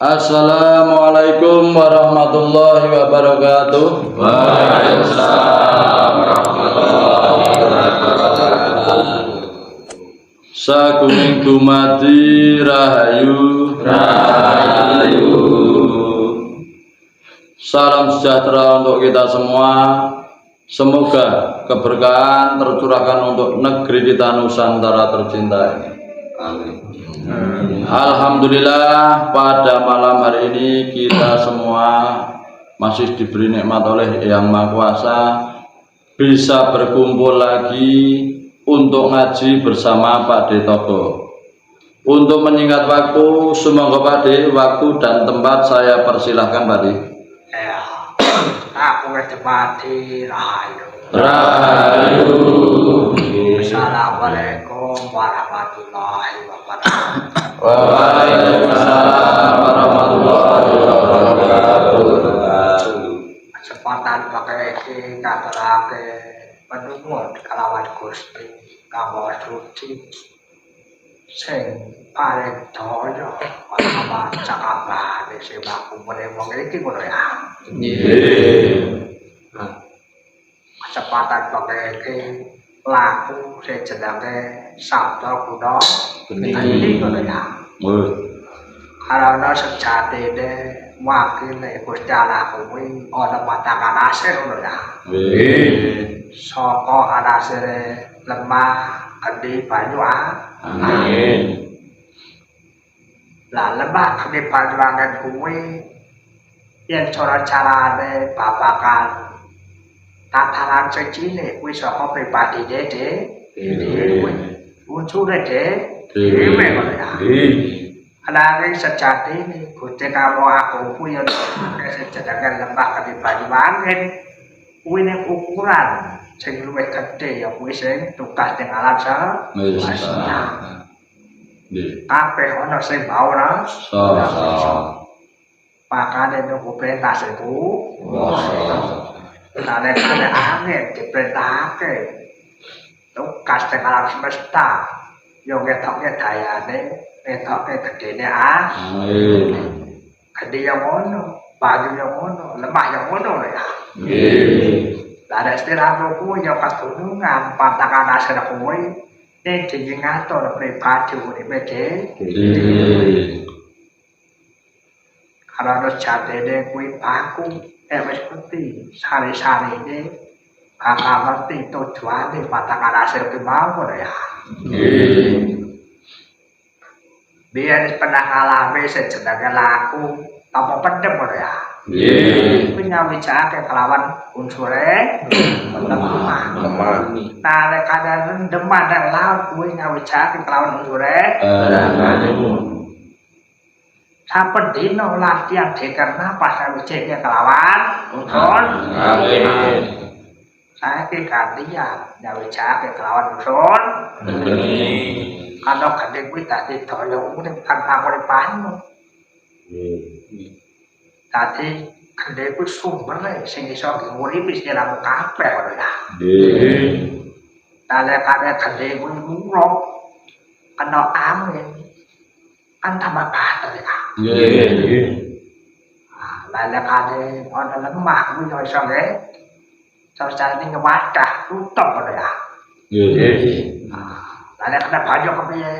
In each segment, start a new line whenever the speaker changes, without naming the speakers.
Assalamualaikum warahmatullahi wabarakatuh.
Waalaikumsalam warahmatullahi wabarakatuh.
Sakuning dumadi rahayu. Salam sejahtera untuk kita semua. Semoga keberkahan tercurahkan untuk negeri kita Nusantara tercinta ini.
Amin.
Alhamdulillah, pada malam hari ini kita semua masih diberi nikmat oleh Yang Maha Kuasa bisa berkumpul lagi untuk ngaji bersama Pak De Togo. Untuk menyingkat waktu, semoga Pak De, waktu dan tempat saya persilahkan Pak De.
Aku ketepati rahayu. Assalamualaikum warahmatullahi wabarakatuh.
Waalaikumsalam warahmatullahi wabarakatuh.
Kesempatan pakai ini katerake penungun kelawan Gusti kanggo suci sing paling daya apa cakapane sing aku meneng wong iki ngono ya. Kesempatan pakai ini laku sing jenenge Sabda Guna ini ngono ya. Karena sejatine wakile Gusti Allah kuwi ana patakan asir ngono ya. Saka anasire lemah gede banyu
Amin.
Lah lemah gede banyu angin kuwi yen cara carane babakan tataran secine kuwi saka pribadine dhewe. Unsure dhewe ngono ya. Ananging sejatine Gusti karo aku kuwi yen sejajar lembah gede banyu angin kuwi ning ukuran sing luwih gedhe ya kuwi sing tugas ning alam semesta. Kabeh ana sing baura. Pakane nunggu perintah iku. Nek ana angin diperintahake tugas ning alam semesta yo ngetoke dayane, ngetoke gedene gede yang ngono, banyu yang ngono, lemah yang ngono ya. Lah istirahat kuwi ya katunungan patakan asir kuwi ning dingin ngatur pribadi uripe dhewe. Karena jatene kuwi baku wis ngerti sari-sarine bakal ngerti tujuane patakan asir kuwi mau ya. Biar pernah ngalami sejenenge laku apa pendem ya. Kuwi nyawijake kelawan unsure lemah. Nah nek kadang deman dan laut kuwi nyawijake kelawan unsure saben dina latihan deker napas nyawijake kelawan unsur. Saiki gantian nyawijake kelawan unsur. Kalau gede kuwi dadi daya urip tanpa uripanmu. Dadi gede kuwi sumbere sing iso nguripi sliramu kabeh ngono ya. Kale gede kuwi murah kena angin kan tambah bater ya. Lale kale ana lemah kuwi iso nggih. Carane ngewadah tutup ngono ya. Lale kena banyu kepiye?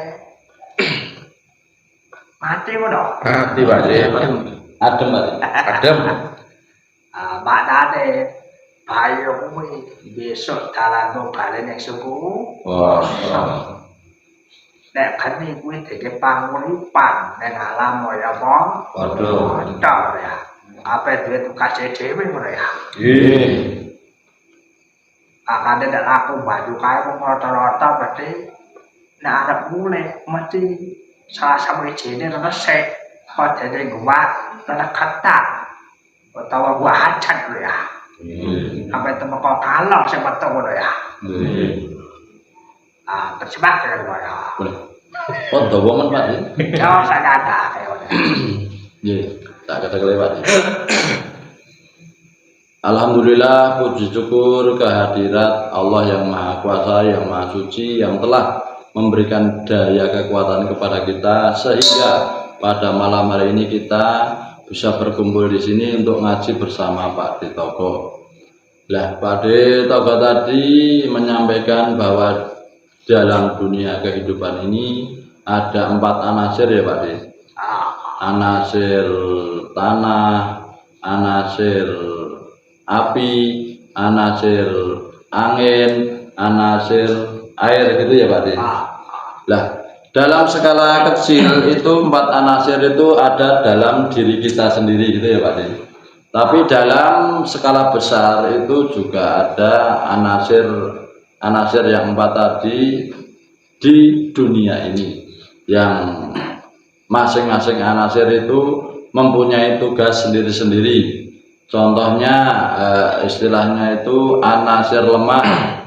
Mati ngono.
Mati Pak De.
Adem.
Maknane bayu kuwi besok dalanmu bali ning suku. Nek geni kuwi dadi panguripan ning alam kaya apa? Padha ya. Apa duwe tugas dhewe ngono ya. Akane nek aku baju kae wong rata-rata berarti nek arep mulih mesti salah sawijine resik padane gua ana ketat utawa gua hajat lho ya. Sampai temeko kalor sing metu ngono ya. Terjebak kan ya.
Oh, dawa men Pak.
Yo sanada kaya ngono.
Nggih, tak kata kelewat. Alhamdulillah, puji syukur kehadirat Allah yang Maha Kuasa, yang Maha Suci, yang telah memberikan daya kekuatan kepada kita sehingga pada malam hari ini kita bisa berkumpul di sini untuk ngaji bersama Pak D Togo. Lah, Pak D Togo tadi menyampaikan bahwa dalam dunia kehidupan ini ada 4 anasir ya Pak D. Anasir tanah, anasir api, anasir angin, anasir air gitu ya Pak D. Lah, dalam skala kecil itu 4 anasir itu ada dalam diri kita sendiri gitu ya Pak D. Tapi dalam skala besar itu juga ada anasir yang 4 tadi di dunia ini, yang masing-masing anasir itu mempunyai tugas sendiri-sendiri. Contohnya istilahnya itu anasir lemah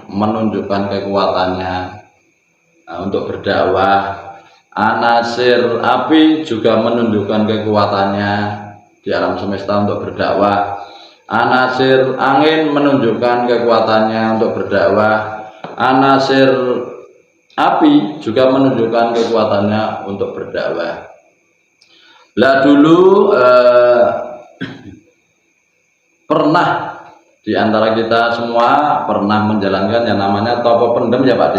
menunjukkan kekuatannya untuk berdakwah. Anasir api juga menunjukkan kekuatannya di alam semesta untuk berdakwah. Anasir angin menunjukkan kekuatannya untuk berdakwah. Anasir api juga menunjukkan kekuatannya untuk berdakwah. Lah dulu pernah di antara kita semua pernah menjalankan yang namanya topo pendem ya Pak D.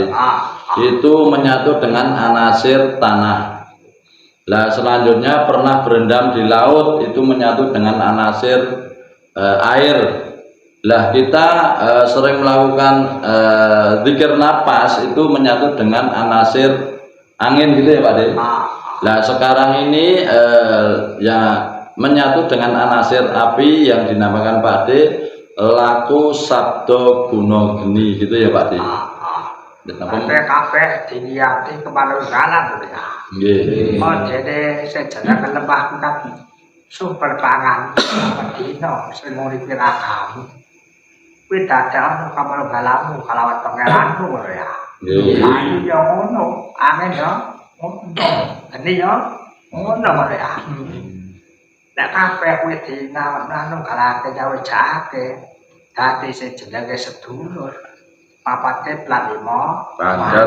Itu menyatu dengan anasir tanah. Lah selanjutnya pernah berendam di laut, itu menyatu dengan anasir air. Lah kita sering melakukan zikir napas, itu menyatu dengan anasir angin gitu ya Pak D. Lah sekarang ini ya menyatu dengan anasir api yang dinamakan Pak D laku sabdo guno geni gitu ya Pak D.
Kabeh diniati kemanunggalan ya.
Nggih.
Oh dene sejarah kelembah kan sumber pangan dino sing nguripi ragamu. Kuwi dadak kamanunggalanmu kalawan pangeranmu ngono ya.
Nggih.
Ayo yo ngono, angin yo. Ini yo ngono ya. Nek kabeh kuwi dinanunggalake gawe jake. Dadi sing jenenge sedulur. Papate plat 5
Panjar.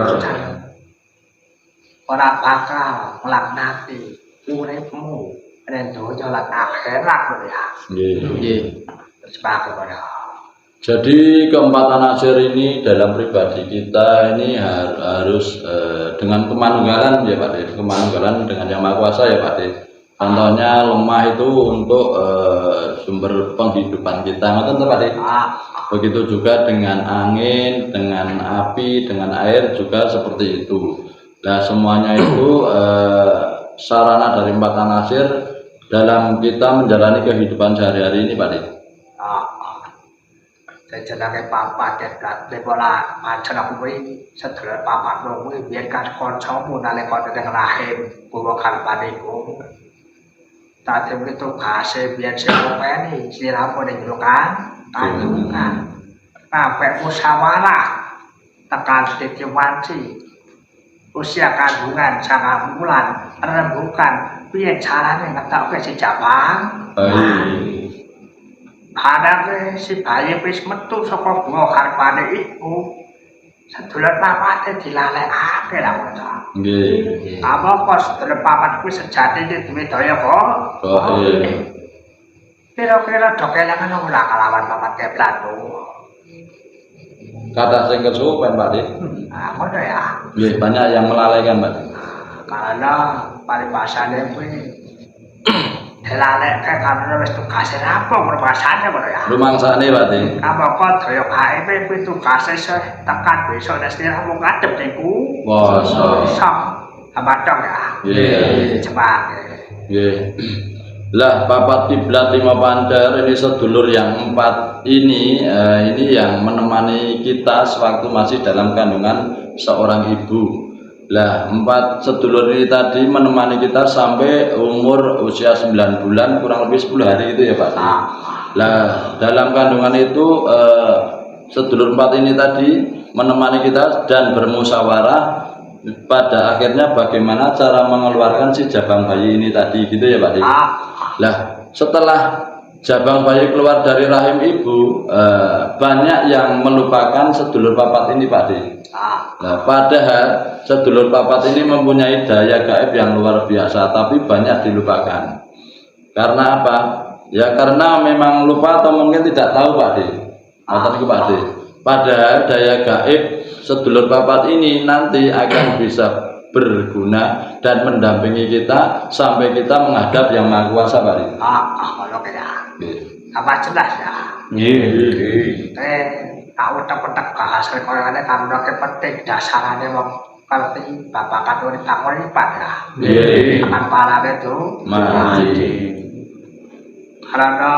Ora bakal nglaknati uripmu ning donya lan akhirat ya.
Nggih.
Sebagai ora.
Jadi keempat anasir ini dalam pribadi kita ini harus dengan kemanunggalan ya Pak D. Kemanunggalan dengan Yang Maha Kuasa ya Pak D. Contohnya lemah itu untuk sumber penghidupan kita, ngoten Pak D. Begitu juga dengan angin, dengan api, dengan air juga seperti itu. Nah semuanya itu sarana dari 4 anasir dalam kita menjalani kehidupan sehari-hari ini Pak D.
Jenenge papat ket bola macam kuwi sedulur papat kuwi biyen kan kancamu nalika teng rahim kuwi kan paniku. Tadi begitu kasih biyen sing openi siramu ning kan kandungan. Sampai musyawarah tekan titik wanci. Usia kandungan 9 bulan rembukan piye carane ngetokke si Jabang. Padahal si bayi wis metu saka bunga karpane iku sedulur papate dilalekake lha ngono.
Nggih.
Apa kok sedulur papat kuwi sejatine duwe daya kok? Kira-kira do kelangan ora kalawan papat keplat.
Kata sing kesuwen Pak D.
Ngono ya.
Nggih, banyak yang melalaikan Pak D.
Karena paribasane kuwi dilaleke karena wis tugase rampung permasane ngono ya.
Rumangsane Pak D.
Apa kok daya KIP kuwi tugase tekan besok nek sira mung ngadep niku.
Poso.
Abatong ya.
Nggih.
Cepat.
Nggih. Lah papat kiblat 5 pancar ini sedulur yang 4 ini yang menemani kita sewaktu masih dalam kandungan seorang ibu. Lah 4 sedulur ini tadi menemani kita sampai umur usia 9 bulan kurang lebih 10 hari itu ya Pak. Lah dalam kandungan itu sedulur 4 ini tadi menemani kita dan bermusyawarah pada akhirnya bagaimana cara mengeluarkan si jabang bayi ini tadi gitu ya Pak. Lah setelah jabang bayi keluar dari rahim ibu banyak yang melupakan sedulur papat ini Pak D. Nah, padahal sedulur papat ini mempunyai daya gaib yang luar biasa, tapi banyak dilupakan. Karena apa? Ya karena memang lupa atau mungkin tidak tahu Pak De. Pak De. Padahal daya gaib sedulur papat ini nanti akan bisa berguna dan mendampingi kita sampai kita menghadap yang Maha Kuasa Pak De.
Kalau kaya. Apa jelas ya? Tahu tak bahas rekoyannya karena penting dasarnya mau ngerti babakan wanita wanita ya. Akan parah itu. Karena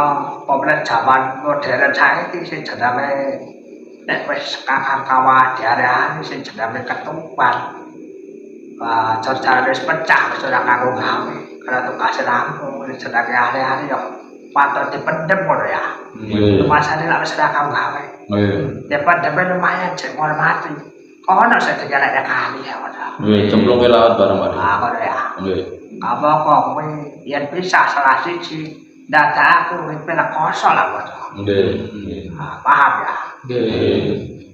pemerintah zaman modern saya ini sih jadinya wes kakak kawan di area ini sih jadinya ketumpan. Cara wes pecah sudah kagum kami. Karena tugasnya langsung di jadinya hari-hari yang patut dipendem ya. Masalahnya nggak bisa kagum kami. Daripada lumayan cek mau mati. Kau nak sedikit ada kali ya udah.
Cemplung ke laut bareng bareng.
Kalau ya. Apa kok yang bisa salah siji data aku itu kosong lah buat. Paham ya.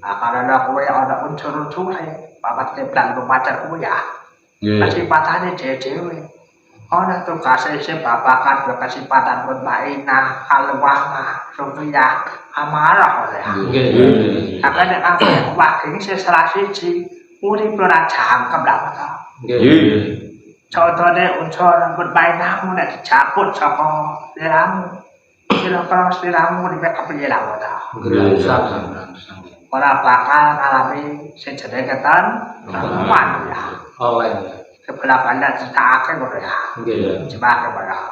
Kalau ada kue ada unsur-unsur bapak teblan pemacar kue ya. Kasih patahnya cewek. Ada tugasnya si bapak kan berkasih padan buat mainah, kalwah, sumpiah, amarah oleh. Akan ada apa waktu ini salah siji, uri beracang kebelah betul. Contohnya unsur buat mainah mulai dicabut sama diramu, kalau diramu di bawah kepala betul. Orang bakal alami sejenis ketan, teman ya. Sebelah pandang cerita akhir ya. Coba kepada.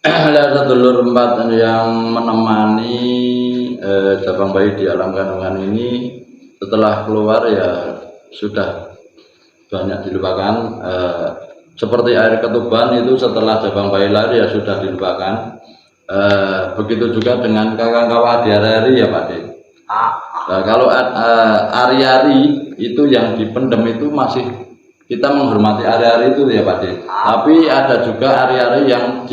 Ada sedulur empat yang menemani cabang bayi di alam kandungan ini setelah keluar ya sudah banyak dilupakan. Seperti air ketuban itu setelah cabang bayi lahir ya sudah dilupakan. Begitu juga dengan kakak kawah di hari-hari ya Pak De. Nah, kalau ari-ari itu yang dipendem itu masih kita menghormati ari-ari itu ya Pak De. Tapi ada juga ari-ari yang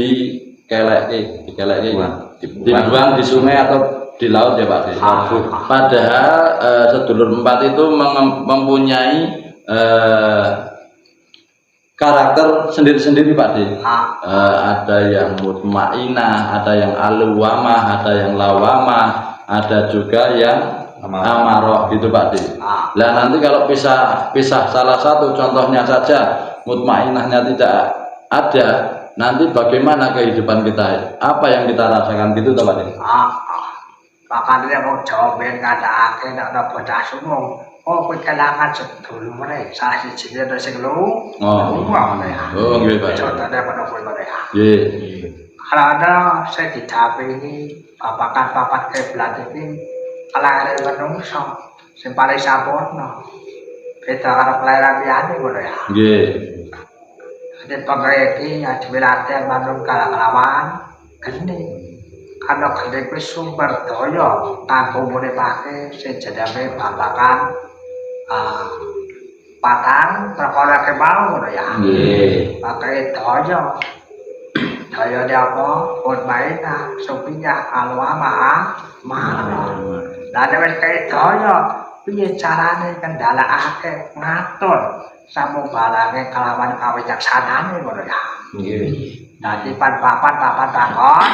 dibuang di sungai atau di laut ya Pak De. Padahal sedulur empat itu mempunyai karakter sendiri-sendiri Pak De. Ada yang mutmainah, ada yang alwamah, ada yang lawamah, ada juga yang amaroh gitu Pak De. Nah nanti kalau pisah salah satu contohnya saja mutmainahnya tidak ada, nanti bagaimana kehidupan kita? Apa yang kita rasakan gitu Pak De?
Bahkan dia mau jawabin kata akhir nak bocah sumung. Oh, kehilangan sedulur mereka. Salah siji dari sebelum. Nggih Pak. Contohnya pada kowe mereka. Karena saya dicapai ini babakan papat kiblat ini kelahiran menungso sing paling sampurna. Beda karo kelahiran liyane ngono ya. Nggih. Jadi pengreki ya diwilaten manung kalawan geni. Karena geni kuwi sumber daya kanggo muripake sing jenenge babakan patang perkara kemau ngono ya. Nggih. Pakai daya. Daya dia apa? Buat mainah, sopinya alwamah, mana? Lalu mereka daya, piye carane kendala akeh ngatur sambung barangnya kelawan kawijaksanane ngono ya. Dadi papan takon.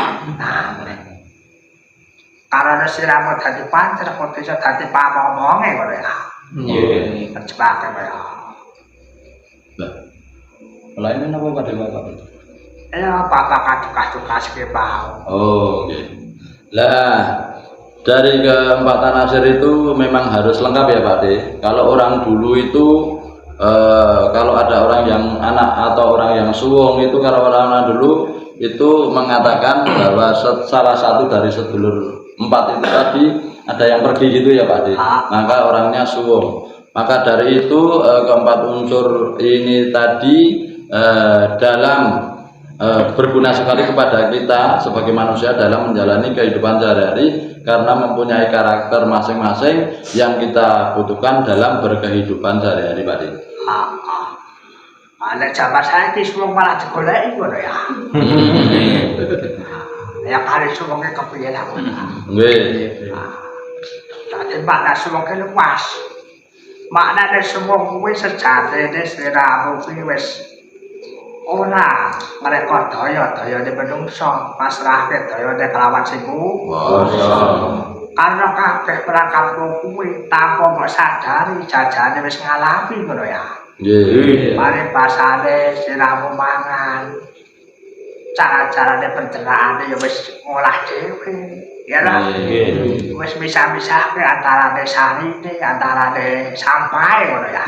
Karena siramu dadi pancer kok bisa dadi pamomonge ngono ya. Terjebak ya.
Lah ini napa pada Bapak?
Ya bapak tugas ke bau.
Oh, oke. Lah dari keempatan asir itu memang harus lengkap ya Pak De. Kalau orang dulu itu kalau ada orang yang anak atau orang yang suwung itu kalau orang dulu itu mengatakan bahwa salah satu dari sedulur empat itu tadi ada yang pergi gitu ya Pak De. Maka orangnya suwung. Maka dari itu keempat unsur ini tadi dalam berguna sekali kepada kita sebagai manusia dalam menjalani kehidupan sehari-hari karena mempunyai karakter masing-masing yang kita butuhkan dalam berkehidupan sehari-hari Pak De.
Ada jabat saya di semua malah digoleki ngono ya. Ya kali semuanya kepiye lah.
Nggih.
Dadi Pak nak semuanya lepas. maknane semua kuwi sejatine sliramu kuwi wis ora mereka daya-dayane menungso pasrahke dayane kelawan sing karena kabeh perangkatmu kuwi tanpa mbok sadari jajane wis ngalami ngono ya.
Nggih.
Mari pasane sliramu mangan cara-carane pencernaan ya wis ngolah dhewe. Ya lah. Wis bisa-bisa antarane sarine, antarane sampahe ngono ya.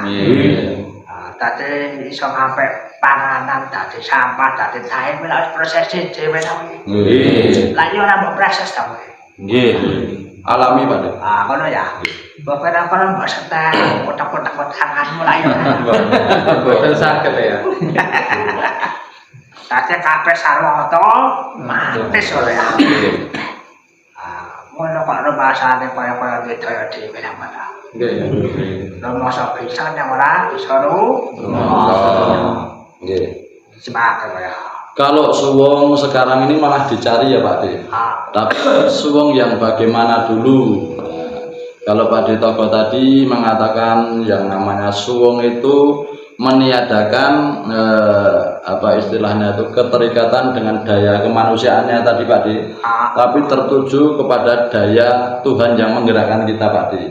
Dadi iso ngapik panganan, dadi sampah, dadi cair wis proses dhewe ta kuwi.
Nggih.
Lah yo ora mbok proses ta kuwi.
Nggih. Alami Pak.
Ah ngono ya. Mbok ora mbok setel kotak-kotak tanganmu lah yo.
Boten saged ya.
Dadi kabeh sarwata mantis ora ya. Ngono kok bahasane kaya-kaya daya dhewe lah Pak.
Nggih.
Masa bisa yang ora bisa
Nggih.
Semangat ya.
Kalau suwung sekarang ini malah dicari ya Pak De. Tapi suwung yang bagaimana dulu? Kalau Pak De Togo tadi mengatakan yang namanya suwung itu meniadakan apa istilahnya itu keterikatan dengan daya kemanusiaannya tadi Pak De. Tapi tertuju kepada daya Tuhan yang menggerakkan kita Pak De.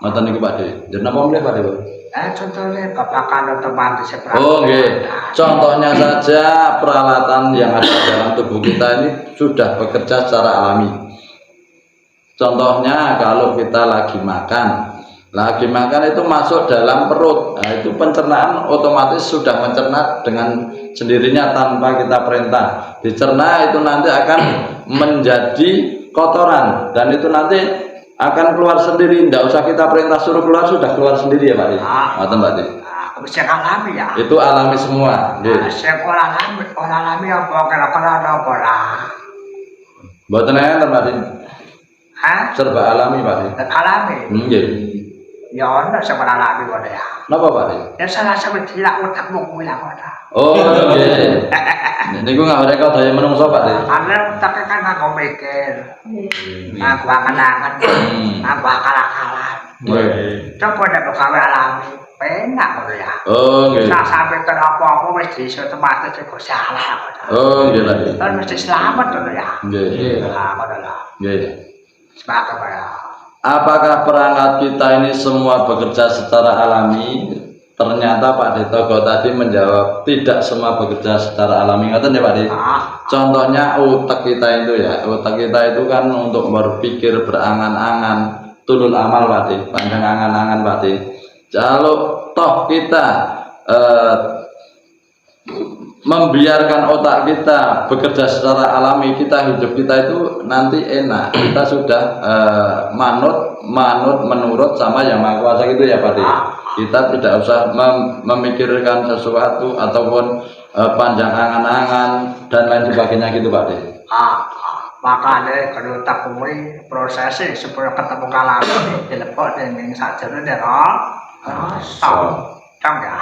Ngoten niku Pak De. Jenengan apa meneh Pak De?
Contohnya babakan teman di seberang.
Oh nggih. Contohnya saja peralatan yang ada dalam tubuh kita ini sudah bekerja secara alami. Contohnya kalau kita lagi makan itu masuk dalam perut. Nah, itu pencernaan otomatis sudah mencerna dengan sendirinya tanpa kita perintah. Dicerna itu nanti akan menjadi kotoran dan itu nanti akan keluar sendiri, tidak usah kita perintah suruh keluar, sudah keluar sendiri ya Pak De. Mbak De.
Bisa alami ya.
Itu alami semua.
Saya alami apa kira-kira apa lah.
Mboten enten Pak De.
Hah?
Serba alami Pak De.
Alami.
Nggih.
Ya ono sing alami kok ya.
Napa Pak De?
Ya salah sampe dilak otakmu kuwi lah kok.
Oh nggih. Niku ngabarake daya menungso Pak De.
Ana otak kan nggo mikir. Aku akan-akan. Aku akal-akalan.
Nggih.
Coba nek gawe alami, penak kok ya.
Oh nggih.
Sak sampe ter apa-apa wis diiso temate kok salah kok.
Oh nggih lagi.
Kan mesti selamat kok ya.
Nggih.
Ah kok lah.
Nggih.
Sepakat Pak ya.
Apakah perangkat kita ini semua bekerja secara alami? Ternyata Pak De Togo tadi menjawab tidak semua bekerja secara alami. Ngaten ya Pak De? Contohnya otak kita itu ya, otak kita itu kan untuk berpikir berangan-angan, tulul amal Pak De, panjang angan-angan Pak De. Kalau toh kita membiarkan otak kita bekerja secara alami, kita hidup kita itu nanti enak. Kita sudah menurut sama Yang Maha Kuasa gitu ya Pak De. Kita tidak usah memikirkan sesuatu ataupun panjang angan-angan dan lain sebagainya gitu Pak De.
Makanya kalau tak kuwi prosesnya supaya ketemu kalah dilepok ning sajane ora Cang ya.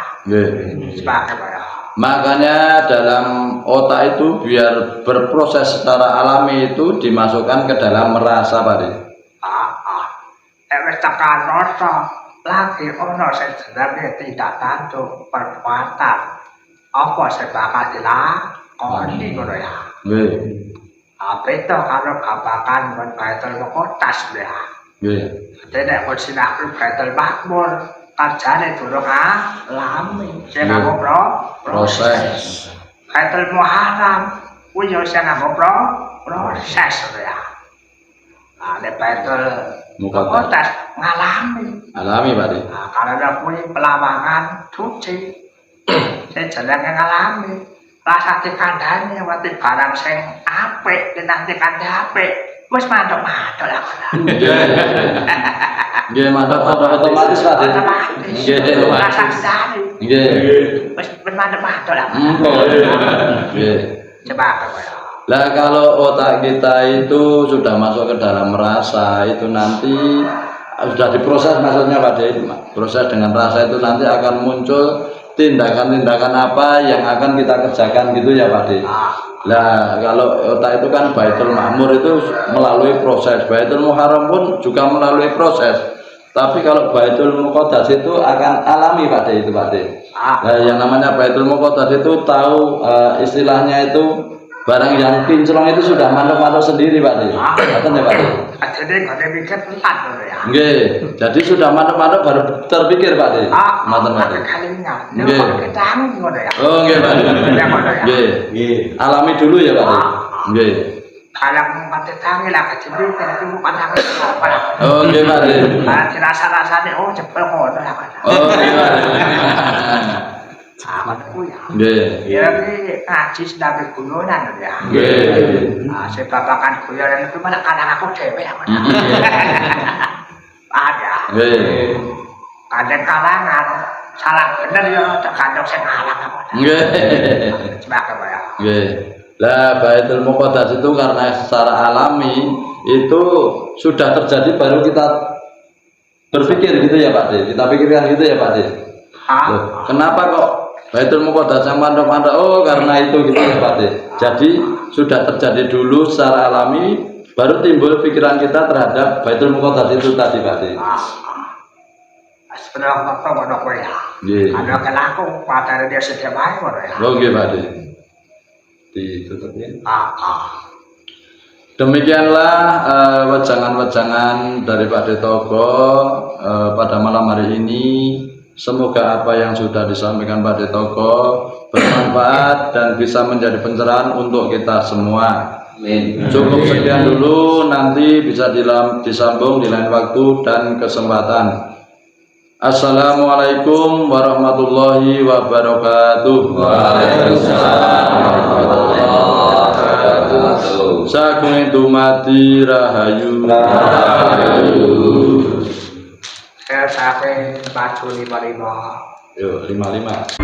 Sepakat Pak ya.
Makanya dalam otak itu biar berproses secara alami itu dimasukkan ke dalam merasa Pak De.
Wis tekan rasa lagi ono sing jenenge tidak tanduk perbuatan. Apa sing bakal dilakoni ngono ya.
Nggih.
Apa itu kalau kabakan buat Baitul Muqaddas ya.
Nggih.
Dene kok sinakru Baitul Makmur kerjane durung alami. Sing nggo proses. Baitul Muharram kuwi yo sing nggo proses ya. Nek Baitul Muqaddas ngalami.
Alami Pak De.
Kalau ada kuwi pelawangan suci. Saya jenenge ngalami. Rasa dikandani wati barang sing apik dinanti kandhe apik. Wis mantuk-mantuk lah kok.
Nggih, mantuk-mantuk otomatis Pak De.
Nggih, rasa sedani.
Nggih.
Wis mantuk-mantuk lah.
Nggih.
Coba apa ya?
Lah kalau otak kita itu sudah masuk ke dalam rasa itu nanti sudah diproses maksudnya Pak De. Proses dengan rasa itu nanti akan muncul tindakan-tindakan apa yang akan kita kerjakan gitu ya Pak De. Lah kalau otak itu kan Baitul Makmur itu melalui proses, Baitul Muharram pun juga melalui proses. Tapi kalau Baitul Muqaddas itu akan alami Pak De, itu Pak De. Nah, yang namanya Baitul Muqaddas itu tahu istilahnya itu barang yang kinclong itu sudah mantuk-mantuk sendiri Pak De. Betul ya Pak De?
Jadi nggak ada mikir pelan loh ya.
Nggih, jadi sudah mantuk-mantuk baru terpikir Pak De. Mboten Pak De.
Ada kalinya.
Nggih.
Kita ngono ya.
Oh nggih Pak De. Nggih. Alami dulu ya Pak De. Nggih.
Kalau mati tangi lah kecil itu bukan tangi apa.
Oh nggih Pak De.
Rasa-rasanya oh cepet ngono lah Pak.
Oh nggih Pak De.
Amat ku ya.
Nggih.
Ya ini ngaji sedang guyonan ya.
Nggih.
Ah saya babakan guyonan itu mana kadang aku cewek ya. Ada.
Nggih.
Kadang kalangan salah bener ya terkadang saya ngalah apa.
Nggih.
Sebagai ya.
Nggih. Lah Baitul Muqaddas itu karena secara alami itu sudah terjadi baru kita berpikir gitu ya Pak De. Kita pikirkan gitu ya Pak De. Loh, kenapa kok Baitul Muqaddas yang mandok-mandok? Oh karena itu gitu ya Pak De. Jadi sudah terjadi dulu secara alami baru timbul pikiran kita terhadap Baitul Muqaddas itu tadi Pak De.
Sebenarnya waktu mau kowe ya.
Nggih.
Ada kelaku pada dia setiap hari ngono ya.
Oh nggih Pak De. Ditutupin.
Ah.
Demikianlah wejangan-wejangan dari Pak De Togo pada malam hari ini. Semoga apa yang sudah disampaikan Pak De Togo bermanfaat dan bisa menjadi pencerahan untuk kita semua.
Amin.
Cukup sekian dulu, nanti bisa disambung di lain waktu dan kesempatan. Assalamualaikum warahmatullahi wabarakatuh.
Waalaikumsalam warahmatullahi wabarakatuh.
Sagung dumadi rahayu.
Saya sampai batu 55.
Yuk 55.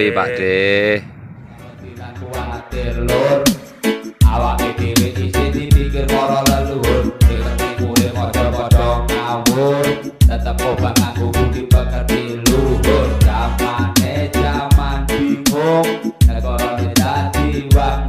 ngerti Pak De.
Tidak kuatir lur, awake dhewe isih dipikir para leluhur. Ngerti kuwi padha-padha ngawur, tetep obat nganggo budi pekerti luhur. Zamane zaman bingung, negara dadi wong